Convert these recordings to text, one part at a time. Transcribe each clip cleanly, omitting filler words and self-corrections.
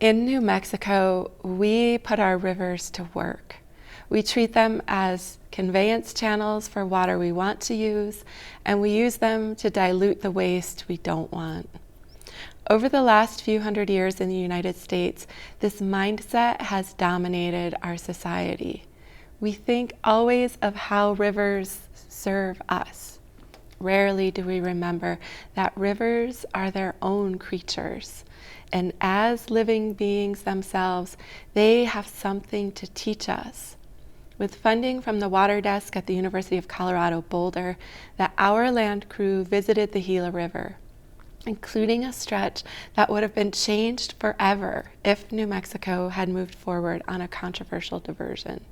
In New Mexico, we put our rivers to work. We treat them as conveyance channels for water we want to use, and we use them to dilute the waste we don't want. Over the last few hundred years in the United States, this mindset has dominated our society. We think always of how rivers serve us. Rarely do we remember that rivers are their own creatures, and as living beings themselves, they have something to teach us. With funding from the Water Desk at the University of Colorado Boulder, the Our Land crew visited the Gila River, including a stretch that would have been changed forever if New Mexico had moved forward on a controversial diversion.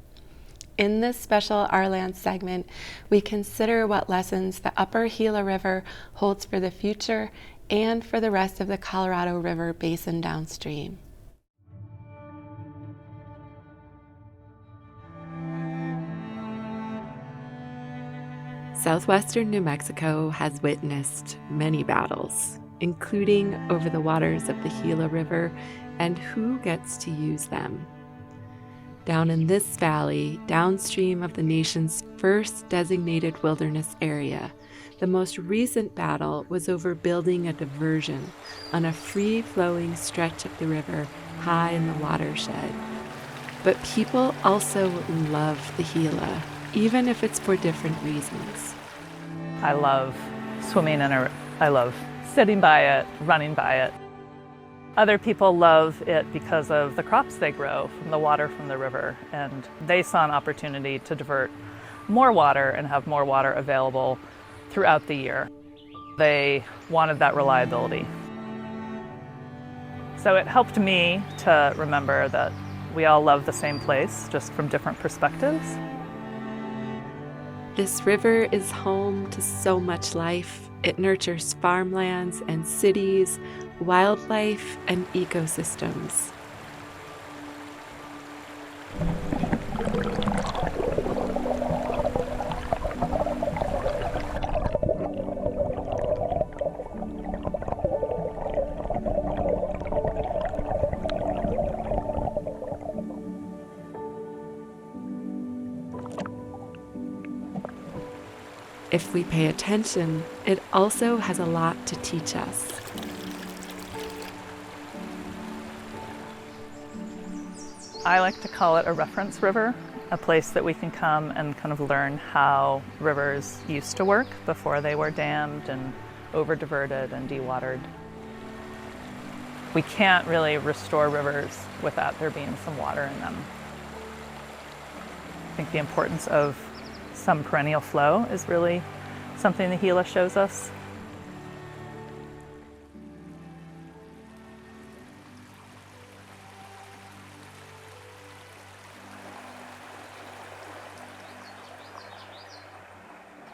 In this special Our Land segment, we consider what lessons the Upper Gila River holds for the future and for the rest of the Colorado River basin downstream. Southwestern New Mexico has witnessed many battles, including over the waters of the Gila River and who gets to use them. Down in this valley, downstream of the nation's first designated wilderness area, the most recent battle was over building a diversion on a free-flowing stretch of the river high in the watershed. But people also love the Gila, even if it's for different reasons. I love swimming in it. I love sitting by it, running by it. Other people love it because of the crops they grow from the water from the river, and they saw an opportunity to divert more water and have more water available throughout the year. They wanted that reliability. So it helped me to remember that we all love the same place, just from different perspectives. This river is home to so much life. It nurtures farmlands and cities, wildlife and ecosystems. If we pay attention, it also has a lot to teach us. I like to call it a reference river, a place that we can come and kind of learn how rivers used to work before they were dammed and over-diverted and dewatered. We can't really restore rivers without there being some water in them. I think the importance of some perennial flow is really something the Gila shows us.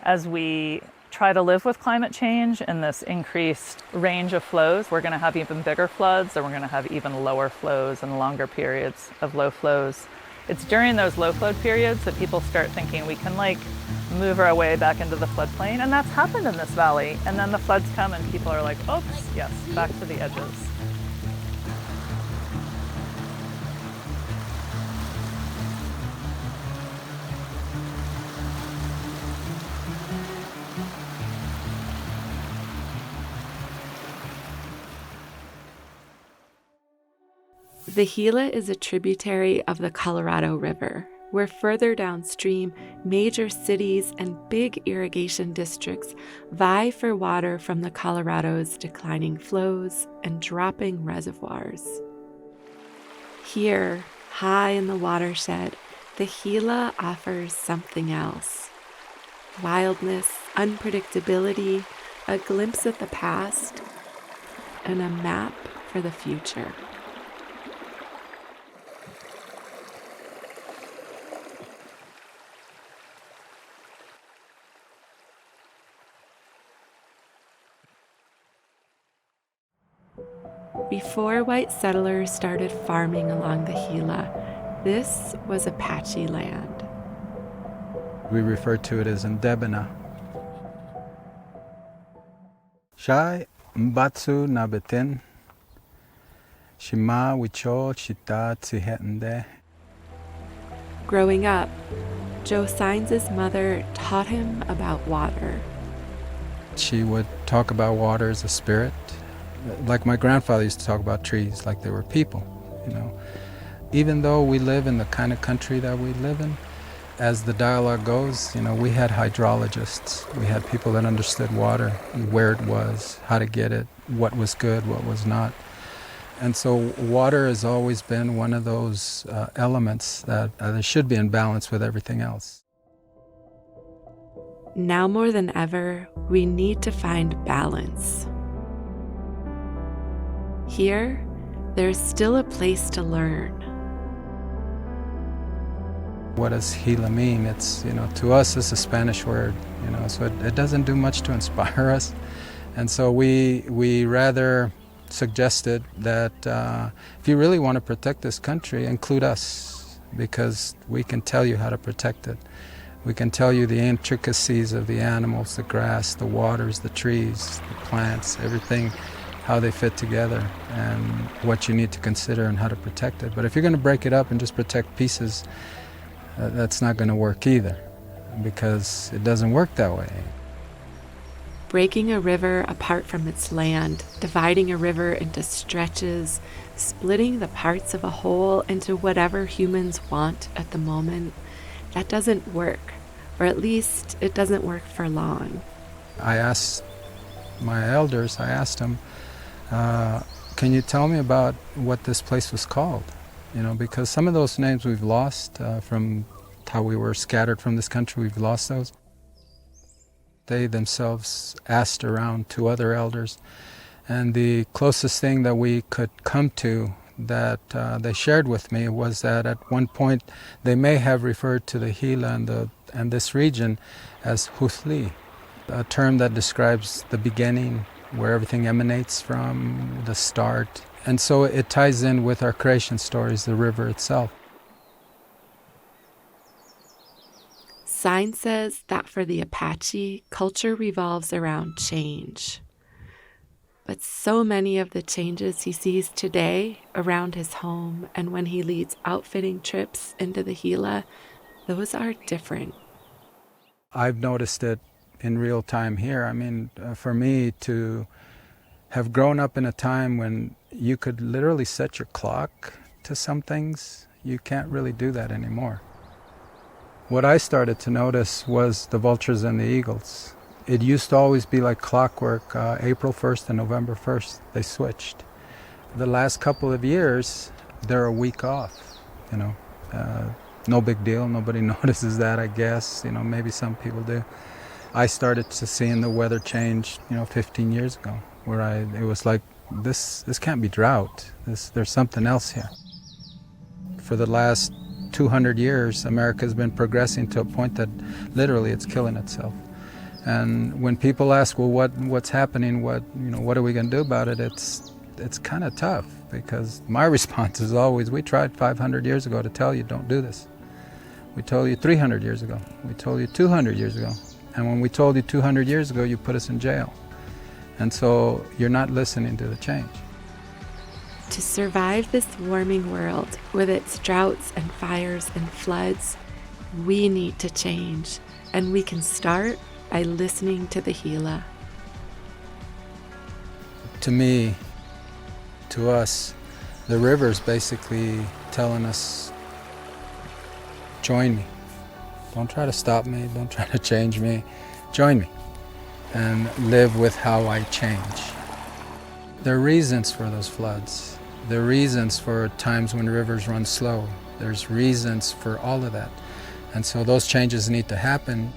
As we try to live with climate change and this increased range of flows, we're going to have even bigger floods, and we're going to have even lower flows and longer periods of low flows. It's during those low flow periods that people start thinking we can move our way back into the floodplain, and that's happened in this valley. And then the floods come and people are like, oops, yes, back to the edges. The Gila is a tributary of the Colorado River, where further downstream, major cities and big irrigation districts vie for water from the Colorado's declining flows and dropping reservoirs. Here, high in the watershed, the Gila offers something else. Wildness, unpredictability, a glimpse at the past, and a map for the future. Before white settlers started farming along the Gila, this was Apache land. We refer to it as Ndebena. Shai Mbatsu Nabetin Shima wicho chita tsihetende. Growing up, Joe Saenz' mother taught him about water. She would talk about water as a spirit, like my grandfather used to talk about trees, like they were people, you know. Even though we live in the kind of country that we live in, as the dialogue goes, you know, we had hydrologists. We had people that understood water, where it was, how to get it, what was good, what was not. And so water has always been one of those elements that should be in balance with everything else. Now more than ever, we need to find balance. Here, there's still a place to learn. What does Gila mean? It's, you know, to us it's a Spanish word, you know, so it doesn't do much to inspire us. And so we rather suggested that if you really want to protect this country, include us, because we can tell you how to protect it. We can tell you the intricacies of the animals, the grass, the waters, the trees, the plants, everything, how they fit together and what you need to consider and how to protect it. But if you're going to break it up and just protect pieces, that's not going to work either, because it doesn't work that way. Breaking a river apart from its land, dividing a river into stretches, splitting the parts of a whole into whatever humans want at the moment, that doesn't work, or at least it doesn't work for long. I asked my elders, I asked them, can you tell me about what this place was called? You know, because some of those names we've lost from how we were scattered from this country, we've lost those. They themselves asked around to other elders, and the closest thing that we could come to that they shared with me was that at one point they may have referred to the Gila and this region as Huthli, a term that describes the beginning, where everything emanates from, the start. And so it ties in with our creation stories, the river itself. Saenz says that for the Apache, culture revolves around change. But so many of the changes he sees today around his home and when he leads outfitting trips into the Gila, those are different. I've noticed it in real time here. I mean, for me to have grown up in a time when you could literally set your clock to some things, you can't really do that anymore. What I started to notice was the vultures and the eagles. It used to always be like clockwork, April 1st and November 1st, they switched. The last couple of years, they're a week off, you know. No big deal, nobody notices that, I guess, you know, maybe some people do. I started to see in the weather change, you know, 15 years ago, where it was like, this can't be drought, there's something else here. For the last 200 years, America's been progressing to a point that literally it's killing itself. And when people ask, well, what's happening, what are we going to do about it, it's kind of tough, because my response is always, we tried 500 years ago to tell you don't do this. We told you 300 years ago. We told you 200 years ago. And when we told you 200 years ago, you put us in jail. And so you're not listening to the change. To survive this warming world with its droughts and fires and floods, we need to change. And we can start by listening to the Gila. To me, to us, the river's basically telling us, join me. Don't try to stop me, don't try to change me. Join me and live with how I change. There are reasons for those floods. There are reasons for times when rivers run slow. There's reasons for all of that. And so those changes need to happen.